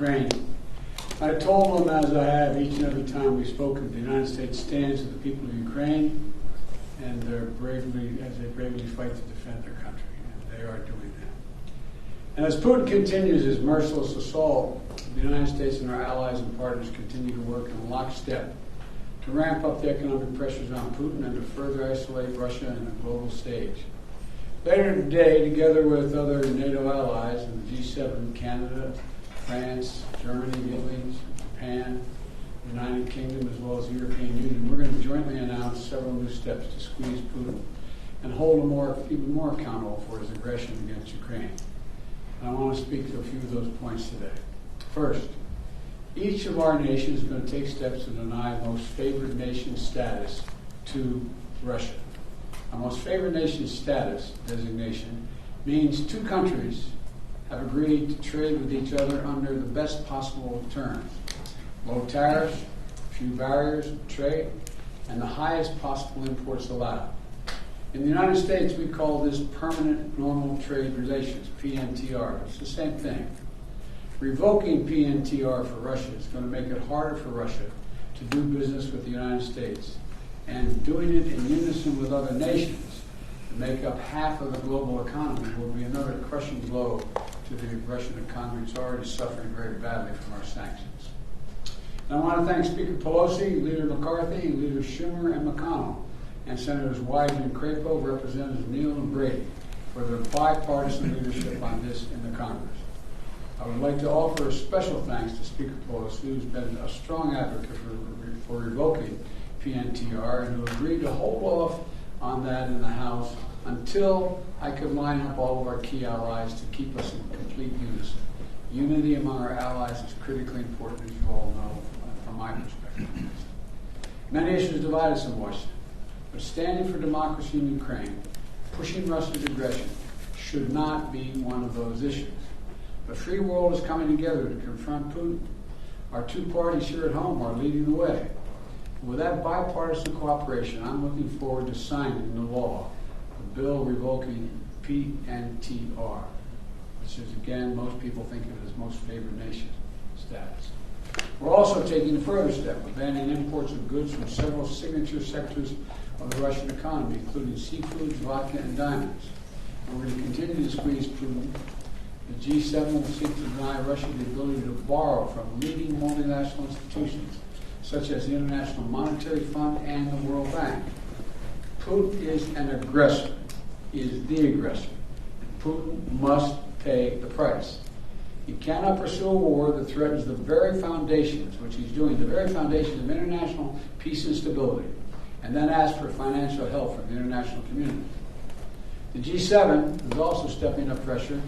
Ukraine. I told them, as I have each and every time we've spoken, the United States stands with the people of Ukraine, and they bravely fight to defend their country, and they are doing that. And as Putin continues his merciless assault, the United States and our allies and partners continue to work in lockstep to ramp up the economic pressures on Putin and to further isolate Russia in the global stage. Later today, together with other NATO allies and the G7, Canada, France, Germany, Italy, Japan, the United Kingdom, as well as the European Union, we're going to jointly announce several new steps to squeeze Putin and hold him even more accountable for his aggression against Ukraine. And I want to speak to a few of those points today. First, each of our nations is going to take steps to deny most favored nation status to Russia. A most favored nation status designation means two countries have agreed to trade with each other under the best possible terms. Low tariffs, few barriers of trade, and the highest possible imports allowed. In the United States, we call this permanent normal trade relations, PNTR. It's the same thing. Revoking PNTR for Russia is going to make it harder for Russia to do business with the United States. And doing it in unison with other nations to make up half of the global economy will be another crushing blow to the Russian economy. It's already suffering very badly from our sanctions. And I want to thank Speaker Pelosi, Leader McCarthy, Leader Schumer, and McConnell, and Senators Wyden and Crapo, Representatives Neal and Brady, for their bipartisan leadership on this in the Congress. I would like to offer a special thanks to Speaker Pelosi, who's been a strong advocate for revoking PNTR and who agreed to hold off on that in the House until I could line up all of our key allies to keep us in complete unison. Unity among our allies is critically important, as you all know, from my perspective. Many issues divide us in Washington, but standing for democracy in Ukraine, pushing Russia's aggression, should not be one of those issues. The free world is coming together to confront Putin. Our two parties here at home are leading the way. With that bipartisan cooperation, I'm looking forward to signing into law the bill revoking PNTR, which is, again, most people think of it as most favored nation status. We're also taking a further step with banning imports of goods from several signature sectors of the Russian economy, including seafood, vodka, and diamonds. And we're going to continue to squeeze Putin. The G7 will seek to deny Russia the ability to borrow from leading multinational institutions, such as the International Monetary Fund and the World Bank. Putin is an aggressor. He is the aggressor. And Putin must pay the price. He cannot pursue a war that threatens the very foundations, which he's doing, the very foundations of international peace and stability, and then ask for financial help from the international community. The G7 is also stepping up pressure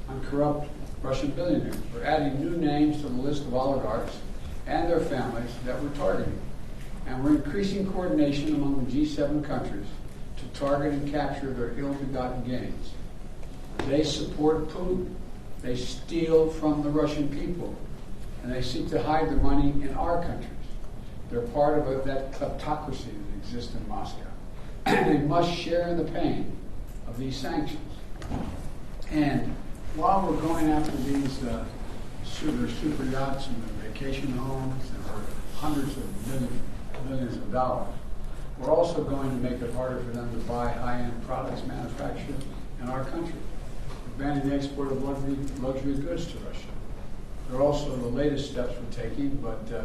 on corrupt Russian billionaires. We're adding new names to the list of oligarchs and their families that we're targeting. And we're increasing coordination among the G7 countries to target and capture their ill-begotten gains. They support Putin. They steal from the Russian people. And they seek to hide their money in our countries. They're part of that kleptocracy that exists in Moscow. They must share the pain of these sanctions. And while we're going after these super yachts and the vacation homes and for hundreds of millions of dollars, we're also going to make it harder for them to buy high-end products manufactured in our country. We're banning the export of luxury goods to Russia. They're also the latest steps we're taking, but they're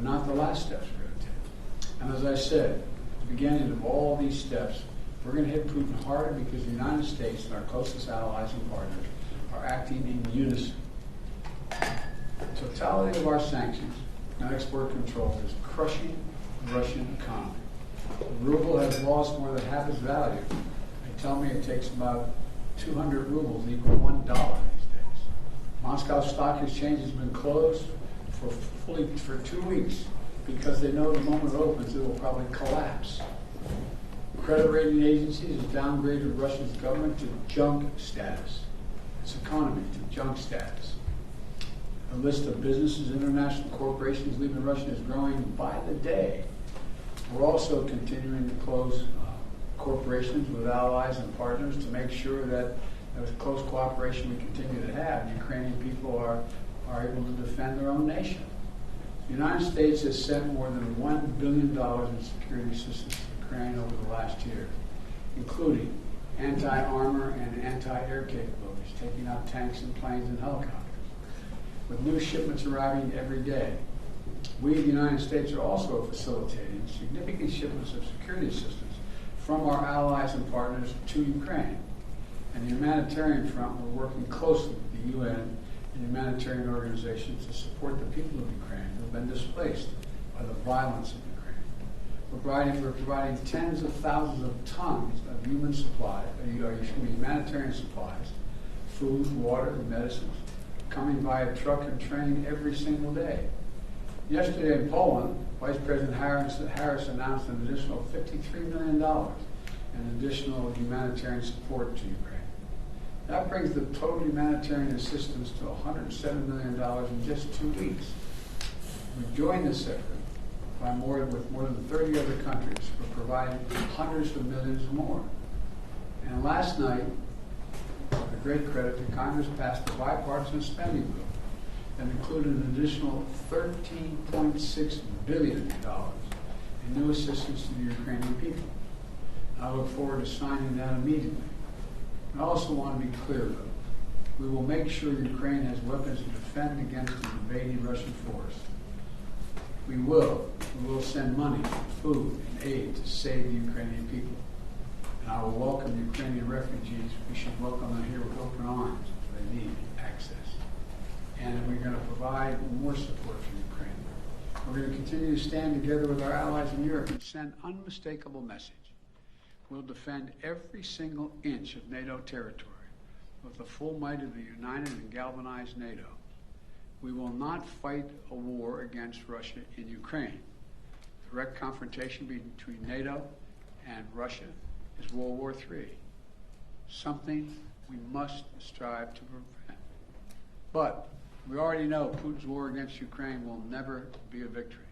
not the last steps we're going to take. And as I said, at the beginning of all these steps, we're going to hit Putin harder because the United States and our closest allies and partners are acting in unison. The totality of our sanctions and export control is crushing the Russian economy. The ruble has lost more than half its value. They tell me it takes about 200 rubles equal $1 these days. Moscow Stock Exchange has been closed for 2 weeks because they know the moment it opens it will probably collapse. Credit rating agencies have downgraded Russia's government to junk status. Its economy to junk status. The list of businesses, international corporations leaving Russia is growing by the day. We're also continuing to close corporations with allies and partners to make sure that there's close cooperation we continue to have. Ukrainian people are are able to defend their own nation. The United States has sent more than $1 billion in security assistance to Ukraine over the last year, including anti-armor and anti-air capabilities, taking out tanks and planes and helicopters, with new shipments arriving every day. We, the United States, are also facilitating significant shipments of security assistance from our allies and partners to Ukraine. And the humanitarian front, we're working closely with the UN and humanitarian organizations to support the people of Ukraine who have been displaced by the violence of Ukraine. We're providing tens of thousands of tons of humanitarian supplies, food, water, and medicines, coming via truck and train every single day. Yesterday in Poland, Vice President Harris announced an additional $53 million in additional humanitarian support to Ukraine. That brings the total humanitarian assistance to $107 million in just 2 weeks. We've joined this effort with more than 30 other countries for providing hundreds of millions more. And last night, with great credit, the Congress passed a bipartisan spending bill that included an additional $13.6 billion in new assistance to the Ukrainian people. I look forward to signing that immediately. I also want to be clear, though. We will make sure Ukraine has weapons to defend against an invading Russian force. We will send money, food, and aid to save the Ukrainian people. And I will welcome the Ukrainian refugees. We should welcome them here with open arms if they need access. And we're going to provide more support for Ukraine. We're going to continue to stand together with our allies in Europe and send an unmistakable message. We'll defend every single inch of NATO territory with the full might of the united and galvanized NATO. We will not fight a war against Russia in Ukraine. Direct confrontation between NATO and Russia is World War III, something we must strive to prevent. But we already know Putin's war against Ukraine will never be a victory.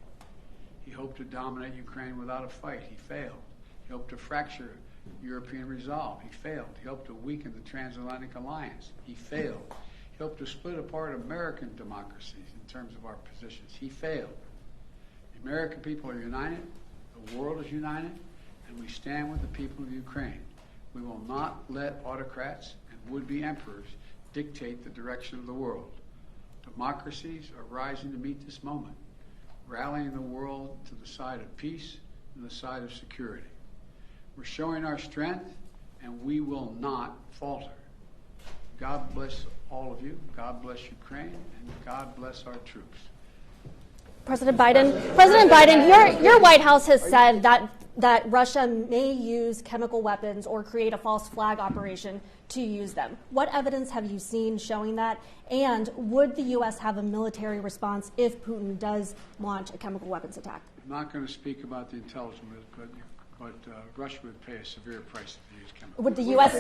He hoped to dominate Ukraine without a fight. He failed. He hoped to fracture European resolve. He failed. He hoped to weaken the transatlantic alliance. He failed. He hoped to split apart American democracies in terms of our positions. He failed. The American people are united. The world is united. And we stand with the people of Ukraine. We will not let autocrats and would-be emperors dictate the direction of the world. Democracies are rising to meet this moment, rallying the world to the side of peace and the side of security. We're showing our strength, and we will not falter. God bless all of you. God bless Ukraine, and God bless our troops. President Biden, your White House has said that Russia may use chemical weapons or create a false flag operation to use them. What evidence have you seen showing that? And would the U.S. have a military response if Putin does launch a chemical weapons attack? I'm not going to speak about the intelligence, but Russia would pay a severe price if they use chemical weapons. Would the U.S.